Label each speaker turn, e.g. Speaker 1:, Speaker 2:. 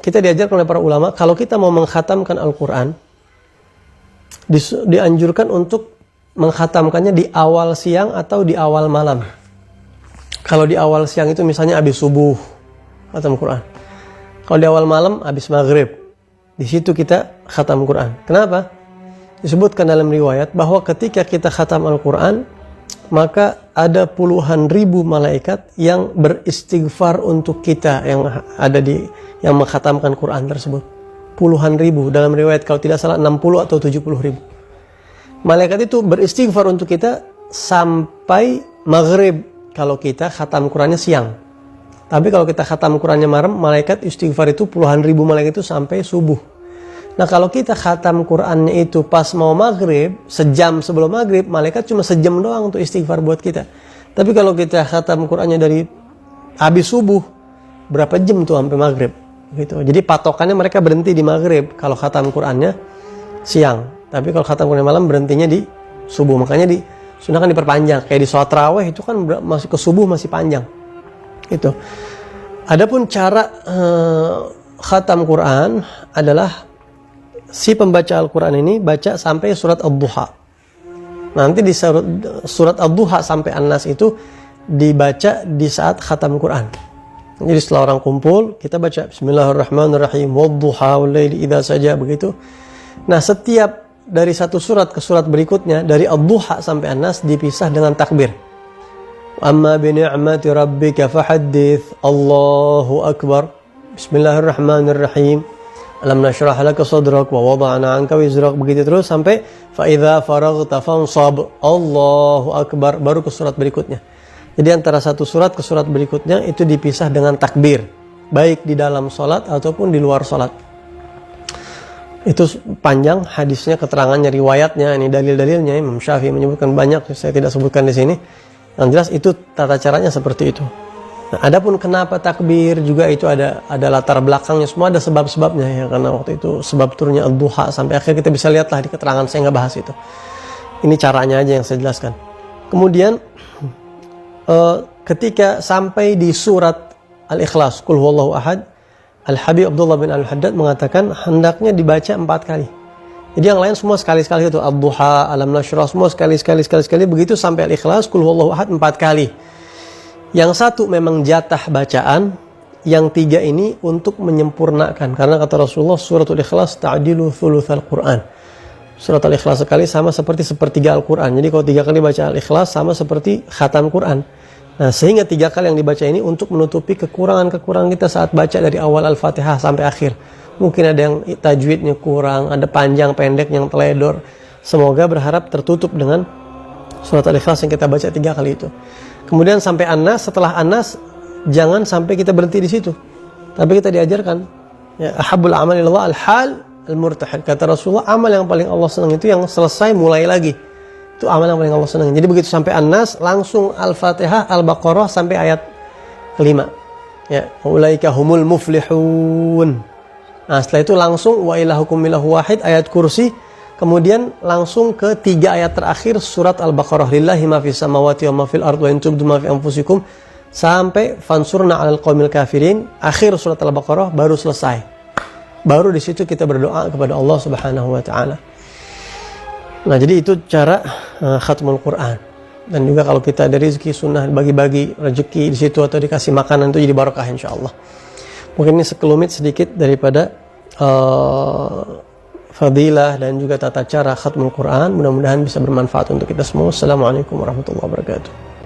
Speaker 1: kita diajarkan oleh para ulama, kalau kita mau mengkhatamkan Al-Quran, dianjurkan untuk mengkhatamkannya di awal siang atau di awal malam. Kalau di awal siang itu misalnya habis subuh, khatam Quran. Kalau di awal malam, habis maghrib. Di situ kita khatam Quran. Kenapa? Disebutkan dalam riwayat bahwa ketika kita khatam Al-Quran, maka ada puluhan ribu malaikat yang beristighfar untuk kita yang mengkhatamkan Quran tersebut. Puluhan ribu, dalam riwayat kalau tidak salah 60 atau 70 ribu. Malaikat itu beristighfar untuk kita sampai maghrib kalau kita khatam Qurannya siang. Tapi kalau kita khatam Qurannya malam, malaikat istighfar itu puluhan ribu malaikat itu sampai subuh. Nah kalau kita khatam Qurannya itu pas mau maghrib, sejam sebelum maghrib, malaikat cuma sejam doang untuk istighfar buat kita. Tapi kalau kita khatam Qurannya dari habis subuh, berapa jam tuh sampai maghrib? Gitu. Jadi patokannya mereka berhenti di maghrib kalau khatam Qurannya siang. Tapi kalau khatam Quran malam berhentinya di subuh. Makanya disunahkan diperpanjang. Kayak di sholat raweh itu kan masih ke subuh masih panjang. Itu. Adapun cara khatam Quran adalah si pembaca Al-Quran ini baca sampai surat Ad-Duha. Nanti di surat Ad-Duha sampai An-Nas itu dibaca di saat khatam Quran. Jadi setelah orang kumpul, kita baca Bismillahirrahmanirrahim, Wad-Duha wal-laili idza saja, begitu. Nah, setiap dari satu surat ke surat berikutnya, dari Ad-Duha sampai An-Nas dipisah dengan takbir. Amma bi ni'mati rabbika fahaddits, Allahu akbar. Bismillahirrahmanirrahim. Alam nashrah laka sadrak wa wada'na 'anka wizrak, begitu terus sampai fa idza faraghta fansab, Allahu akbar, baru ke surat berikutnya. Jadi antara satu surat ke surat berikutnya itu dipisah dengan takbir, baik di dalam salat ataupun di luar salat. Itu panjang hadisnya, keterangannya, riwayatnya, ini dalil-dalilnya. Imam Syafi'i menyebutkan banyak, saya tidak sebutkan di sini. Yang jelas itu tata caranya seperti itu. Nah, adapun kenapa takbir juga itu ada latar belakangnya, semua ada sebab-sebabnya ya, karena waktu itu sebab turunnya Ad-Duha sampai akhir kita bisa lihatlah di keterangan, saya nggak bahas itu. Ini caranya aja yang saya jelaskan. Kemudian ketika sampai di surat Al-Ikhlas, Qul huwallahu ahad, Al-Habib Abdullah bin Al-Haddad mengatakan hendaknya dibaca 4 kali. Jadi yang lain semua sekali-sekali itu Ad-Duha, Alam Nashrah, semua sekali-sekali begitu sampai Al-Ikhlas, Qul huwallahu ahad 4 kali. Yang satu memang jatah bacaan, yang 3 ini untuk menyempurnakan. Karena kata Rasulullah, suratul Ikhlas ta'dilu thulutsal Quran. Surat Al-Ikhlas sekali sama seperti sepertiga Al-Quran. Jadi kalau 3 kali baca Al-Ikhlas sama seperti khatam Quran. Nah, sehingga 3 kali yang dibaca ini untuk menutupi kekurangan-kekurangan kita saat baca dari awal Al-Fatihah sampai akhir. Mungkin ada yang tajwidnya kurang, ada panjang pendek yang teledor. Semoga berharap tertutup dengan surat Al-Ikhlas yang kita baca 3 kali itu. Kemudian sampai An-Nas, setelah An-Nas jangan sampai kita berhenti di situ. Tapi kita diajarkan, ya, ahabbul amali ilallah al-hal al-murtahil. Kata Rasulullah, amal yang paling Allah senang itu yang selesai mulai lagi. Itu amal yang paling Allah senang. Jadi begitu sampai An-Nas, langsung Al-Fatihah, Al-Baqarah sampai ayat kelima. Ya, ulaika humul muflihun. Nah, setelah itu langsung wa ilahukum ilahu wahid, ayat kursi. Kemudian langsung ke 3 ayat terakhir surat Al-Baqarah. Lillahi ma fis samawati wa ma fil ardi wa in tubdu ma fi anfusikum sampai fansurna 'alal qaumil kafirin. Akhir surat Al-Baqarah baru selesai. Baru di situ kita berdoa kepada Allah Subhanahu wa taala. Nah, jadi itu cara khatmul Quran. Dan juga kalau kita ada rezeki sunnah bagi-bagi rezeki di situ atau dikasih makanan itu jadi barokah insyaallah. Mungkin ini sekelumit sedikit daripada fadilah dan juga tata cara khatmul Quran. Mudah-mudahan bisa bermanfaat untuk kita semua. Assalamualaikum warahmatullahi wabarakatuh.